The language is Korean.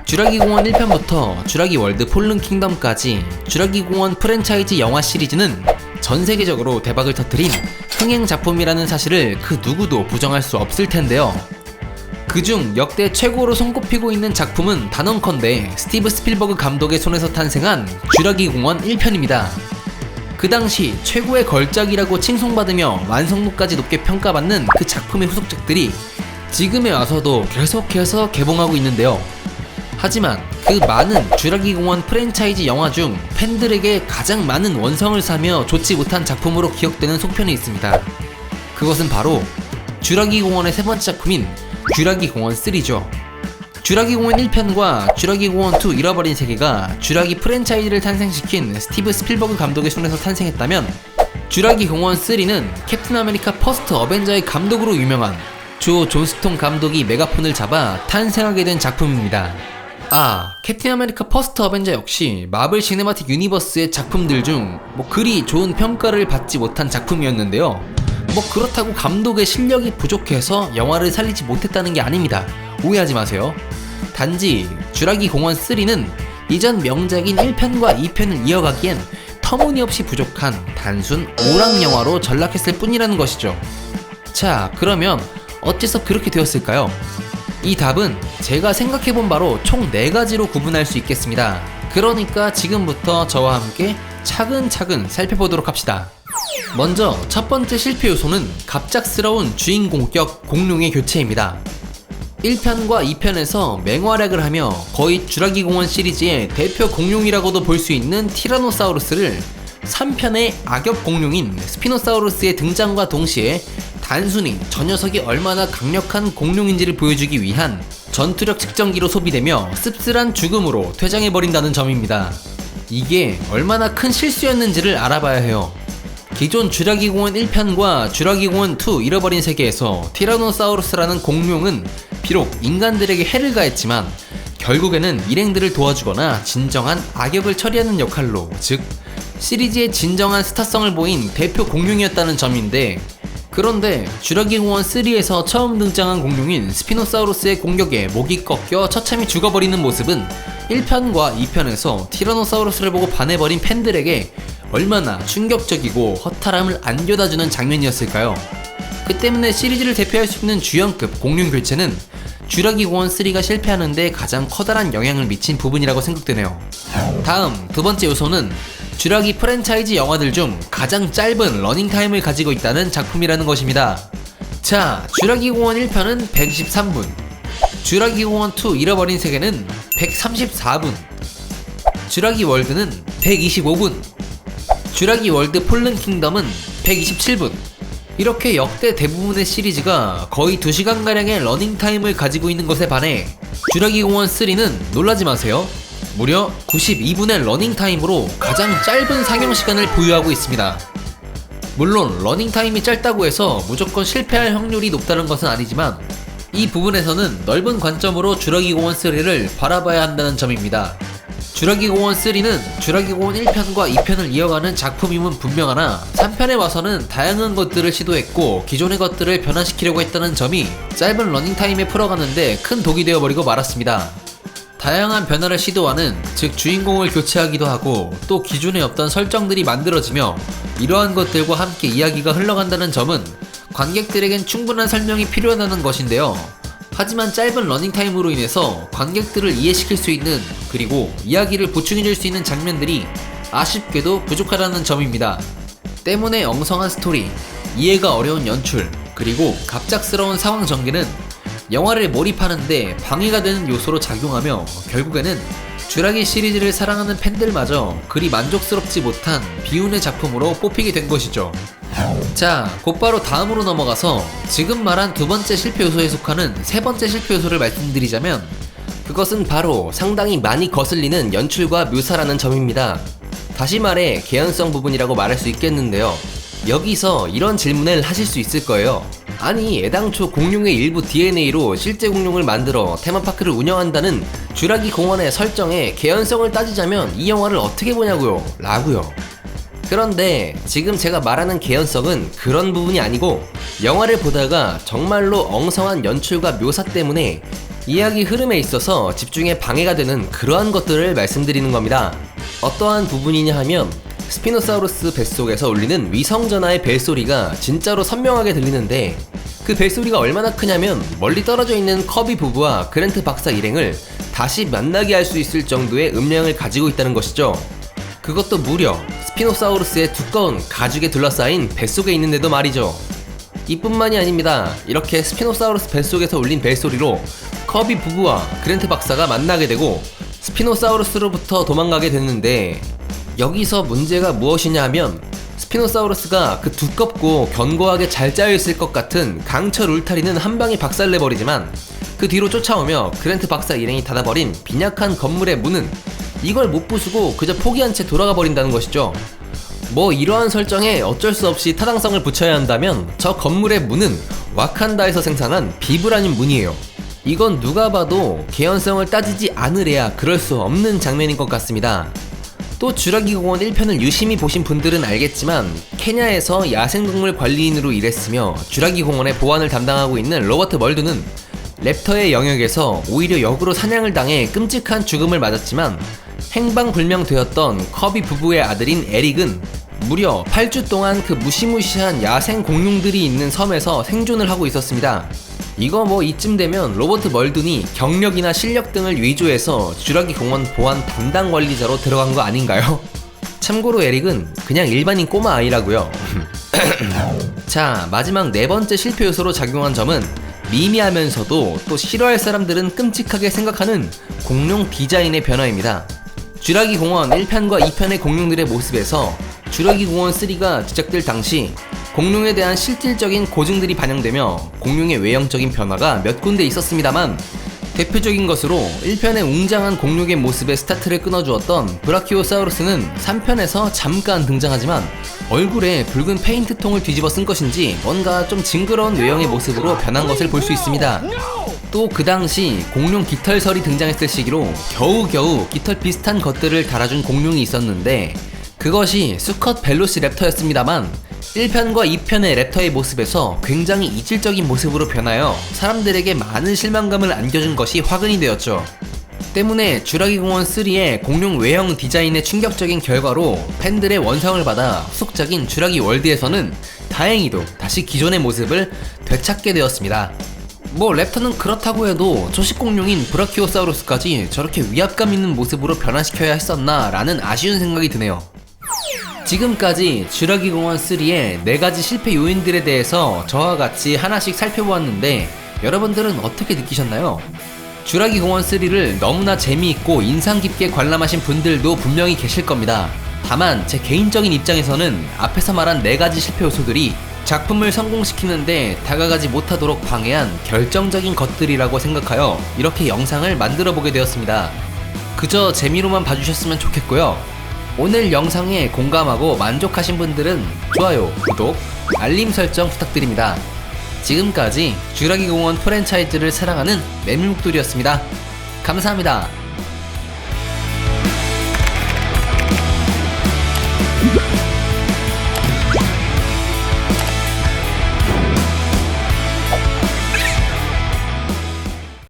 쥐라기 공원 1편부터 쥐라기 월드 폴른 킹덤까지 쥐라기 공원 프랜차이즈 영화 시리즈는 전 세계적으로 대박을 터뜨린 흥행 작품이라는 사실을 그 누구도 부정할 수 없을 텐데요. 그중 역대 최고로 손꼽히고 있는 작품은 단언컨대 스티브 스필버그 감독의 손에서 탄생한 쥐라기 공원 1편입니다. 그 당시 최고의 걸작이라고 칭송받으며 완성도까지 높게 평가받는 그 작품의 후속작들이 지금에 와서도 계속해서 개봉하고 있는데요. 하지만 그 많은 쥐라기 공원 프랜차이즈 영화 중 팬들에게 가장 많은 원성을 사며 좋지 못한 작품으로 기억되는 속편이 있습니다. 그것은 바로 쥐라기 공원의 세 번째 작품인 쥐라기 공원 3죠. 쥐라기 공원 1편과 쥐라기 공원 2 잃어버린 세계가 쥐라기 프랜차이즈를 탄생시킨 스티브 스필버그 감독의 손에서 탄생했다면, 쥐라기 공원 3는 캡틴 아메리카 퍼스트 어벤져의 감독으로 유명한 조 존스톤 감독이 메가폰을 잡아 탄생하게 된 작품입니다. 캡틴 아메리카 퍼스트 어벤져 역시 마블 시네마틱 유니버스의 작품들 중 그리 좋은 평가를 받지 못한 작품이었는데요. 그렇다고 감독의 실력이 부족해서 영화를 살리지 못했다는 게 아닙니다. 오해하지 마세요. 단지 쥐라기 공원 3는 이전 명작인 1편과 2편을 이어가기엔 터무니없이 부족한 단순 오락 영화로 전락했을 뿐이라는 것이죠. 자, 그러면 어째서 그렇게 되었을까요? 이 답은 제가 생각해본 바로 총 4가지로 구분할 수 있겠습니다. 그러니까 지금부터 저와 함께 차근차근 살펴보도록 합시다. 먼저 첫 번째 실패 요소는 갑작스러운 주인공격 공룡의 교체입니다. 1편과 2편에서 맹활약을 하며 거의 쥐라기 공원 시리즈의 대표 공룡이라고도 볼 수 있는 티라노사우루스를 3편의 악역 공룡인 스피노사우루스의 등장과 동시에 단순히 저 녀석이 얼마나 강력한 공룡인지를 보여주기 위한 전투력 측정기로 소비되며 씁쓸한 죽음으로 퇴장해버린다는 점입니다. 이게 얼마나 큰 실수였는지를 알아봐야 해요. 기존 쥐라기 공원 1편과 쥐라기 공원 2 잃어버린 세계에서 티라노사우루스라는 공룡은 비록 인간들에게 해를 가했지만 결국에는 일행들을 도와주거나 진정한 악역을 처리하는 역할로, 즉 시리즈의 진정한 스타성을 보인 대표 공룡이었다는 점인데, 그런데 쥐라기 공원 3에서 처음 등장한 공룡인 스피노사우루스의 공격에 목이 꺾여 처참히 죽어버리는 모습은 1편과 2편에서 티라노사우루스를 보고 반해버린 팬들에게 얼마나 충격적이고 허탈함을 안겨다주는 장면이었을까요? 그 때문에 시리즈를 대표할 수 있는 주연급 공룡 교체는 쥐라기 공원 3가 실패하는데 가장 커다란 영향을 미친 부분이라고 생각되네요. 다음 두 번째 요소는 쥐라기 프랜차이즈 영화들 중 가장 짧은 러닝타임을 가지고 있다는 작품이라는 것입니다. 자, 쥐라기 공원 1편은 123분, 쥐라기 공원 2 잃어버린 세계는 134분, 쥐라기 월드는 125분, 쥐라기 월드 폴른 킹덤은 127분. 이렇게 역대 대부분의 시리즈가 거의 2시간가량의 러닝타임을 가지고 있는 것에 반해 쥐라기 공원 3는 놀라지 마세요, 무려 92분의 러닝타임으로 가장 짧은 상영시간을 보유하고 있습니다. 물론 러닝타임이 짧다고 해서 무조건 실패할 확률이 높다는 것은 아니지만 이 부분에서는 넓은 관점으로 쥐라기 공원 3를 바라봐야 한다는 점입니다. 쥐라기 공원 3는 쥐라기 공원 1편과 2편을 이어가는 작품임은 분명하나 3편에 와서는 다양한 것들을 시도했고 기존의 것들을 변화시키려고 했다는 점이 짧은 러닝타임에 풀어가는데 큰 독이 되어버리고 말았습니다. 다양한 변화를 시도하는, 즉 주인공을 교체하기도 하고 또 기존에 없던 설정들이 만들어지며 이러한 것들과 함께 이야기가 흘러간다는 점은 관객들에겐 충분한 설명이 필요하다는 것인데요. 하지만 짧은 러닝타임으로 인해서 관객들을 이해시킬 수 있는, 그리고 이야기를 보충해줄 수 있는 장면들이 아쉽게도 부족하다는 점입니다. 때문에 엉성한 스토리, 이해가 어려운 연출, 그리고 갑작스러운 상황 전개는 영화를 몰입하는데 방해가 되는 요소로 작용하며 결국에는 쥐라기 시리즈를 사랑하는 팬들마저 그리 만족스럽지 못한 비운의 작품으로 뽑히게 된 것이죠. 자, 곧바로 다음으로 넘어가서 지금 말한 두 번째 실패 요소에 속하는 세 번째 실패 요소를 말씀드리자면, 그것은 바로 상당히 많이 거슬리는 연출과 묘사라는 점입니다. 다시 말해 개연성 부분이라고 말할 수 있겠는데요. 여기서 이런 질문을 하실 수 있을 거예요. 아니, 애당초 공룡의 일부 DNA로 실제 공룡을 만들어 테마파크를 운영한다는 쥐라기 공원의 설정에 개연성을 따지자면 이 영화를 어떻게 보냐고요? 라고요. 그런데 지금 제가 말하는 개연성은 그런 부분이 아니고, 영화를 보다가 정말로 엉성한 연출과 묘사 때문에 이야기 흐름에 있어서 집중에 방해가 되는 그러한 것들을 말씀드리는 겁니다. 어떠한 부분이냐 하면 스피노사우루스 뱃속에서 울리는 위성전하의 벨소리가 진짜로 선명하게 들리는데 그 벨소리가 얼마나 크냐면 멀리 떨어져 있는 커비 부부와 그랜트 박사 일행을 다시 만나게 할 수 있을 정도의 음량을 가지고 있다는 것이죠. 그것도 무려 스피노사우루스의 두꺼운 가죽에 둘러싸인 뱃속에 있는데도 말이죠. 이뿐만이 아닙니다. 이렇게 스피노사우루스 뱃속에서 울린 벨소리로 커비 부부와 그랜트 박사가 만나게 되고 스피노사우루스로부터 도망가게 됐는데 여기서 문제가 무엇이냐 하면 스피노사우루스가 그 두껍고 견고하게 잘 짜여있을 것 같은 강철 울타리는 한 방에 박살내버리지만 그 뒤로 쫓아오며 그랜트 박사 일행이 닫아버린 빈약한 건물의 문은 이걸 못 부수고 그저 포기한 채 돌아가 버린다는 것이죠. 뭐 이러한 설정에 어쩔 수 없이 타당성을 붙여야 한다면 저 건물의 문은 와칸다에서 생산한 비브라늄 문이에요. 이건 누가 봐도 개연성을 따지지 않으래야 그럴 수 없는 장면인 것 같습니다. 또 쥬라기 공원 1편을 유심히 보신 분들은 알겠지만 케냐에서 야생동물 관리인으로 일했으며 쥬라기 공원의 보안을 담당하고 있는 로버트 멀두는 랩터의 영역에서 오히려 역으로 사냥을 당해 끔찍한 죽음을 맞았지만 행방불명되었던 커비 부부의 아들인 에릭은 무려 8주 동안 그 무시무시한 야생 공룡들이 있는 섬에서 생존을 하고 있었습니다. 이거 뭐 이쯤 되면 로버트 멀둔이 경력이나 실력 등을 위조해서 쥬라기 공원 보안 담당 관리자로 들어간 거 아닌가요? 참고로 에릭은 그냥 일반인 꼬마 아이라고요. 자, 마지막 네 번째 실패 요소로 작용한 점은 미미하면서도 또 싫어할 사람들은 끔찍하게 생각하는 공룡 디자인의 변화입니다. 쥬라기 공원 1편과 2편의 공룡들의 모습에서 쥬라기 공원 3가 제작될 당시 공룡에 대한 실질적인 고증들이 반영되며 공룡의 외형적인 변화가 몇 군데 있었습니다만 대표적인 것으로 1편의 웅장한 공룡의 모습에 스타트를 끊어주었던 브라키오사우루스는 3편에서 잠깐 등장하지만 얼굴에 붉은 페인트통을 뒤집어 쓴 것인지 뭔가 좀 징그러운 외형의 모습으로 변한 것을 볼 수 있습니다. 또 그 당시 공룡 깃털설이 등장했을 시기로 겨우겨우 깃털 비슷한 것들을 달아준 공룡이 있었는데 그것이 수컷 벨로시랩터였습니다만 1편과 2편의 랩터의 모습에서 굉장히 이질적인 모습으로 변하여 사람들에게 많은 실망감을 안겨준 것이 화근이 되었죠. 때문에 쥬라기 공원 3의 공룡 외형 디자인의 충격적인 결과로 팬들의 원성을 받아 후속작인 쥬라기 월드에서는 다행히도 다시 기존의 모습을 되찾게 되었습니다. 뭐 랩터는 그렇다고 해도 초식공룡인 브라키오사우루스까지 저렇게 위압감 있는 모습으로 변화시켜야 했었나 라는 아쉬운 생각이 드네요. 지금까지 쥬라기 공원 3의 4가지 실패 요인들에 대해서 저와 같이 하나씩 살펴보았는데 여러분들은 어떻게 느끼셨나요? 쥬라기 공원 3를 너무나 재미있고 인상 깊게 관람하신 분들도 분명히 계실 겁니다. 다만 제 개인적인 입장에서는 앞에서 말한 4가지 실패 요소들이 작품을 성공시키는데 다가가지 못하도록 방해한 결정적인 것들이라고 생각하여 이렇게 영상을 만들어 보게 되었습니다. 그저 재미로만 봐주셨으면 좋겠고요. 오늘 영상에 공감하고 만족하신 분들은 좋아요, 구독, 알림 설정 부탁드립니다. 지금까지 쥬라기 공원 프랜차이즈를 사랑하는 매물목돌이었습니다. 감사합니다.